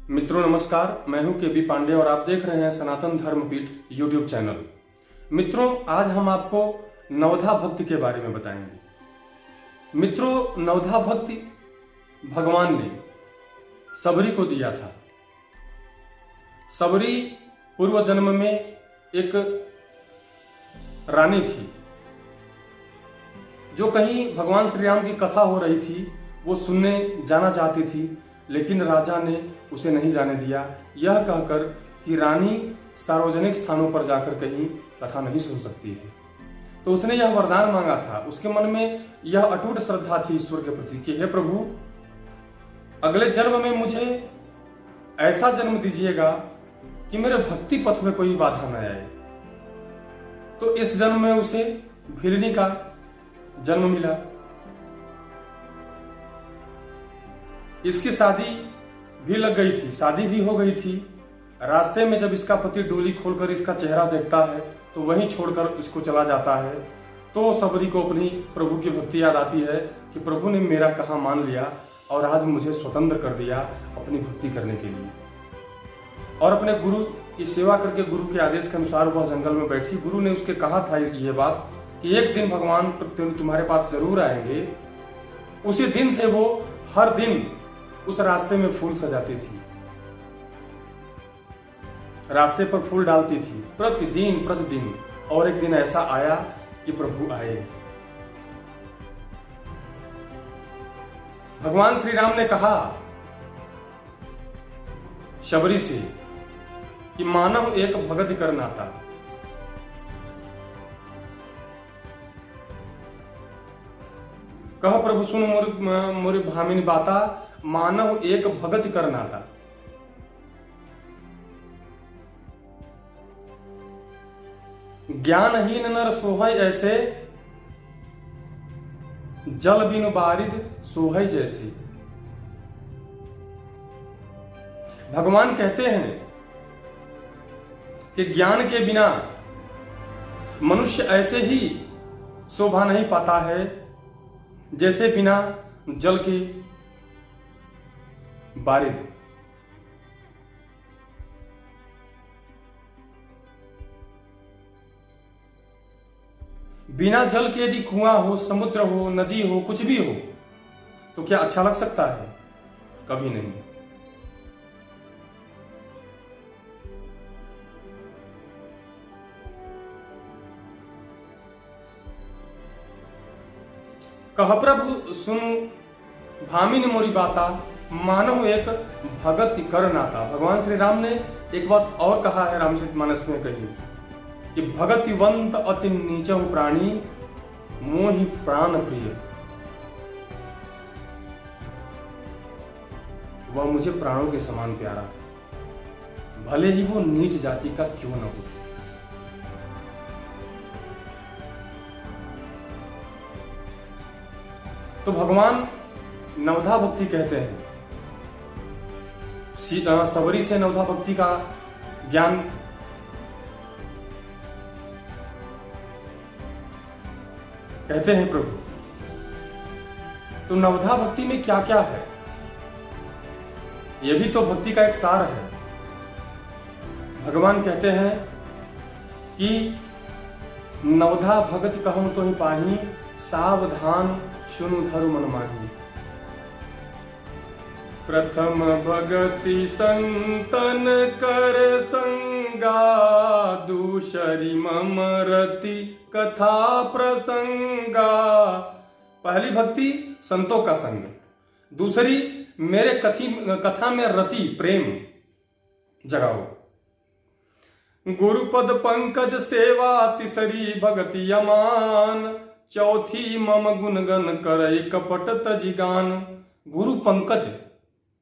मित्रों नमस्कार, मैं हूं के बी पांडे और आप देख रहे हैं सनातन धर्मपीठ यूट्यूब चैनल। मित्रों, आज हम आपको नवधा भक्ति के बारे में बताएंगे। मित्रों, नवधा भक्ति भगवान ने सबरी को दिया था। सबरी पूर्व जन्म में एक रानी थी जो कहीं भगवान श्री राम की कथा हो रही थी, वो सुनने जाना चाहती थी, लेकिन राजा ने उसे नहीं जाने दिया, यह कहकर कि रानी सार्वजनिक स्थानों पर जाकर कहीं कथा नहीं सुन सकती है। तो उसने यह वरदान मांगा था। उसके मन में यह अटूट श्रद्धा थी ईश्वर के प्रति कि हे प्रभु, अगले जन्म में मुझे ऐसा जन्म दीजिएगा कि मेरे भक्ति पथ में कोई बाधा न आए। तो इस जन्म में उसे भिलनी का जन्म मिला। इसकी शादी भी लग गई थी, शादी भी हो गई थी। रास्ते में जब इसका पति डोली खोलकर इसका चेहरा देखता है तो वहीं छोड़कर इसको चला जाता है। तो सबरी को अपनी प्रभु की भक्ति याद आती है कि प्रभु ने मेरा कहा मान लिया और आज मुझे स्वतंत्र कर दिया अपनी भक्ति करने के लिए। और अपने गुरु की सेवा करके गुरु के आदेश के अनुसार वह जंगल में बैठी। गुरु ने उसके कहा था ये बात कि एक दिन भगवान तुम्हारे पास जरूर आएंगे। उसी दिन से वो हर दिन उस रास्ते में फूल सजाती थी, रास्ते पर फूल डालती थी प्रतिदिन। और एक दिन ऐसा आया कि प्रभु आए। भगवान श्री राम ने कहा शबरी से कि मानव एक भगति कर नाता। कह प्रभु सुन मोरी भामिनी बाता, मानव एक भगति कर नाता। ज्ञानहीन नर सोहै ऐसे, जल बिनु बारिद सोहै जैसे। भगवान कहते हैं कि ज्ञान के बिना मनुष्य ऐसे ही शोभा नहीं पाता है जैसे बिना जल के बारिद। बिना जल के यदि कुआं हो, समुद्र हो, नदी हो, कुछ भी हो तो क्या अच्छा लग सकता है? कभी नहीं। कह प्रभु सुन भामिनी मोरी बाता, मानव एक भगति कर नाता। भगवान श्री राम ने एक बात और कहा है रामचरितमानस में कही कि भगतिवंत अति नीचहु प्राणी, मोहि प्राण प्रिय। वह मुझे प्राणों के समान प्यारा, भले ही वो नीच जाति का क्यों न हो। तो भगवान नवधा भक्ति कहते हैं। सबरी से नवधा भक्ति का ज्ञान कहते हैं प्रभु। तो नवधा भक्ति में क्या क्या है? यह भी तो भक्ति का एक सार है। भगवान कहते हैं कि नवधा भगति कहूं तो ही पाही, सावधान सुनु धरु मन माही। प्रथम भगति संतन कर संगा, दूसरी मम रति कथा प्रसंगा। पहली भक्ति संतों का संग, दूसरी मेरे कथा में रति प्रेम जगाओ। गुरुपद पंकज सेवा, तीसरी भगति अमान, चौथी मम गुणगन करई कपट तजिगान।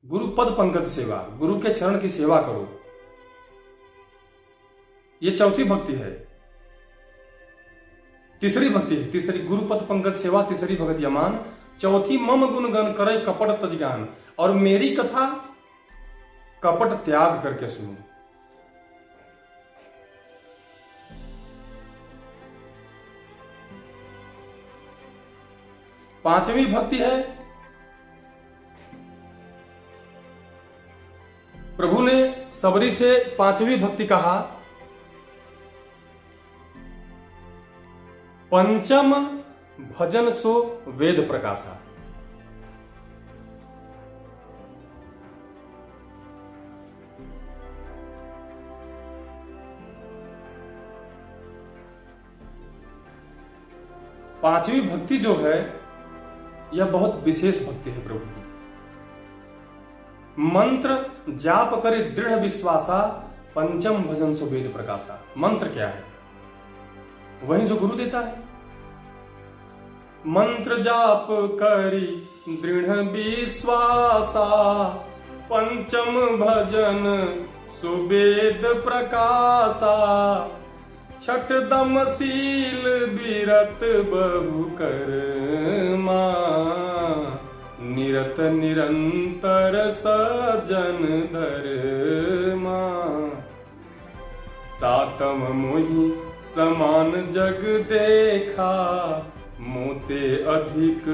गुरुपद पंकज सेवा, गुरु के चरण की सेवा करो, ये चौथी भक्ति है। तीसरी भक्ति है, तीसरी गुरुपद पंकज सेवा, तीसरी भगति अमान, चौथी मम गुणगन करई कपट तजिगान। और मेरी कथा कपट त्याग करके सुनो। पांचवी भक्ति है प्रभु ने सबरी से पांचवी भक्ति कहा, पंचम भजन सो वेद प्रकाशा। पांचवी भक्ति जो है यह बहुत विशेष भक्ति है प्रभु की। मंत्र जाप करे दृढ़ विश्वासा, पंचम भजन सो वेद प्रकाशा। मंत्र क्या है? वही जो गुरु देता है। मंत्र जाप करी दृढ़ विश्वासा, पंचम भजन सुवेद प्रकाशा। छठ दम शील विरत बहु कर्मा, निरत निरंतर सजन धर्मा। सातम मोहि समान जग देखा, मोते अधिक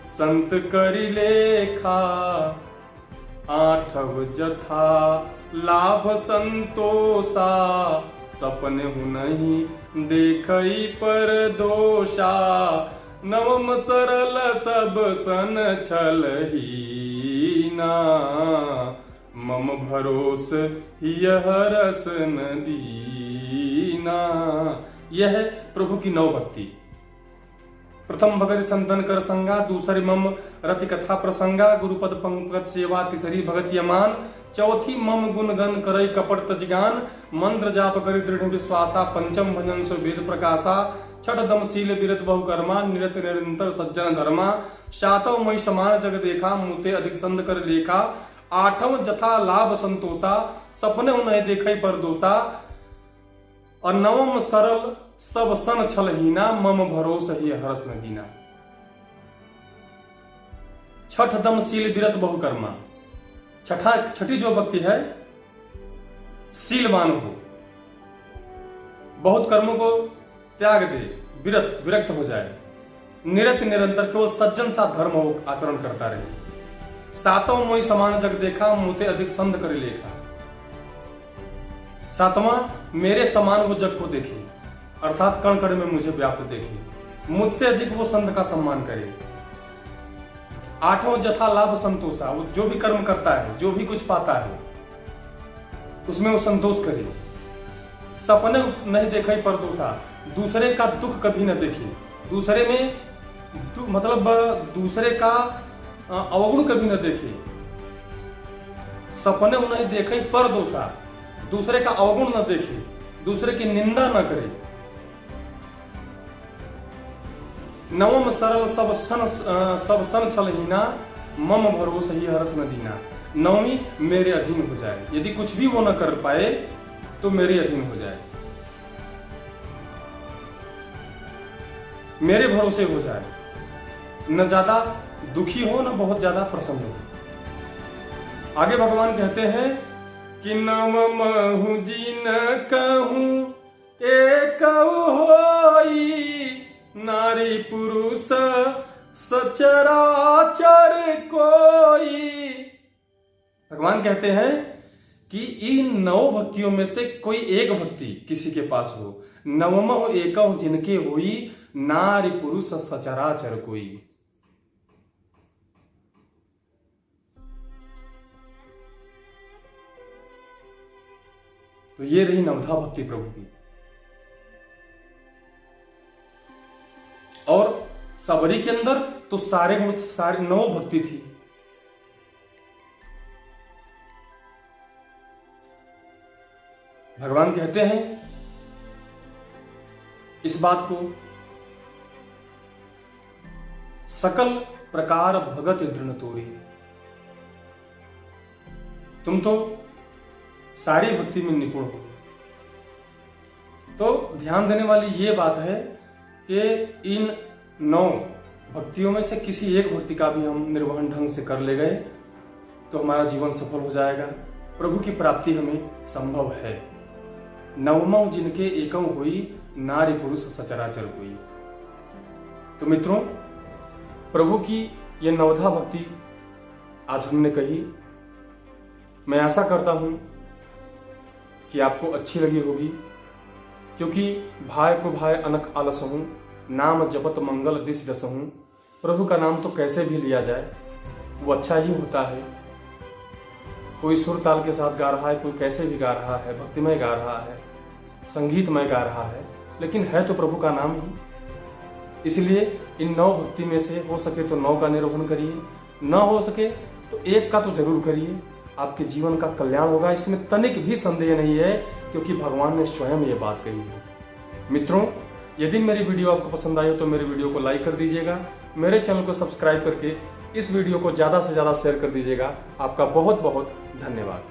संत करि लेखा। आठव जथा लाभ संतोषा, सपने हु नहीं देखई पर दोषा। नवम सरल सब सन छलहीना, मम भरोस यह रस न दीना। यह है प्रभु की नौ भक्ति। प्रथम भगत संतन कर संगा, दूसरी मम रति कथा प्रसंगा। गुरुपद पंकज सेवा, तीसरी भगत यमान। चौथी मम गुणगन करई कपट तजगान। मंत्र जाप करि दृढ़ विश्वासा, पंचम भजन सो वेद प्रकाशा। छठ दम शील विरत बहु कर्मा, निरत निरंतर सज्जन धर्मा। सातव मई समान जग देखा, मुते अधिक संद कर लेखा। आठव जथा लाभ संतोषा, सपने उन्हें देखई पर दोषा। और नवम सरल सब सन छलहीना, मम भरोस ही हरस न दीना। छठ दम शील विरत बहु कर्मा। छठी जो भक्ति है, शीलवान हो, बहुत कर्मों को त्याग दे, विरक्त हो जाए, निरत निरंतर केवल सज्जन सा धर्म हो आचरण करता रहे। सातों मोहि समान जग देखा, मुते अधिक संत कर लेखा। सातवां, मेरे मेरे समान वो जग को देखे, अर्थात कण कण में मुझे व्याप्त देखे, मुझसे अधिक वो संत का सम्मान करे। आठवां जथा लाभ संतोषा, वो जो भी कर्म करता है, जो भी कुछ पाता है, उसमें वो संतोष करे। सपने नहीं देखे परदोषा, दूसरे का दुख कभी न देखे, दूसरे में मतलब दूसरे का अवगुण कभी न देखे। सपने नहीं देखे परदोषा, दूसरे का अवगुण न देखे, दूसरे की निंदा न करे। नवम सरल सब सन छलहीना, मम भरोस ही हरस न दीना। नवमी मेरे अधीन हो जाए, यदि कुछ भी वो न कर पाए तो मेरे अधीन हो जाए, मेरे भरोसे हो जाए, न ज्यादा दुखी हो न बहुत ज्यादा प्रसन्न हो। आगे भगवान कहते हैं कि नवमहु जिन कहूं एक होई, नारी पुरुष सचराचर कोई। भगवान कहते हैं कि इन नौ भक्तियों में से कोई एक भक्ति किसी के पास हो, नवमो एकौ जिनके होई, नारी पुरुष सचराचर कोई। तो ये रही नवधा भक्ति प्रभु की। और सबरी के अंदर तो सारे नौ भक्ति थी। भगवान कहते हैं इस बात को, सकल प्रकार भगत दृढ़ तोरी। तुम तो सारी भक्ति में निपुण हो। तो ध्यान देने वाली ये बात है कि इन 9 भक्तियों में से किसी एक भक्ति का भी हम निर्वहन ढंग से कर ले गए तो हमारा जीवन सफल हो जाएगा, प्रभु की प्राप्ति हमें संभव है। नवमो जिनके एकम हुई, नारी पुरुष सचराचर हुई। तो मित्रों, प्रभु की यह नवधा भक्ति आज हमने कही। मैं आशा करता हूँ कि आपको अच्छी लगी होगी, क्योंकि भाई को भाई अनक आलसहूँ, नाम जपत मंगल दिस दसहूँ। प्रभु का नाम तो कैसे भी लिया जाए वो अच्छा ही होता है। कोई सुर ताल के साथ गा रहा है, कोई कैसे भी गा रहा है, भक्तिमय गा रहा है, संगीतमय गा रहा है, लेकिन है तो प्रभु का नाम ही। इसलिए इन 9 भक्ति में से हो सके तो 9 का निरूपण करिए, न हो सके तो 1 का तो जरूर करिए। आपके जीवन का कल्याण होगा, इसमें तनिक भी संदेह नहीं है, क्योंकि भगवान ने स्वयं ये बात कही है। मित्रों, यदि मेरी वीडियो आपको पसंद आई हो तो मेरे वीडियो को लाइक कर दीजिएगा, मेरे चैनल को सब्सक्राइब करके इस वीडियो को ज़्यादा से ज़्यादा शेयर कर दीजिएगा। आपका बहुत बहुत धन्यवाद।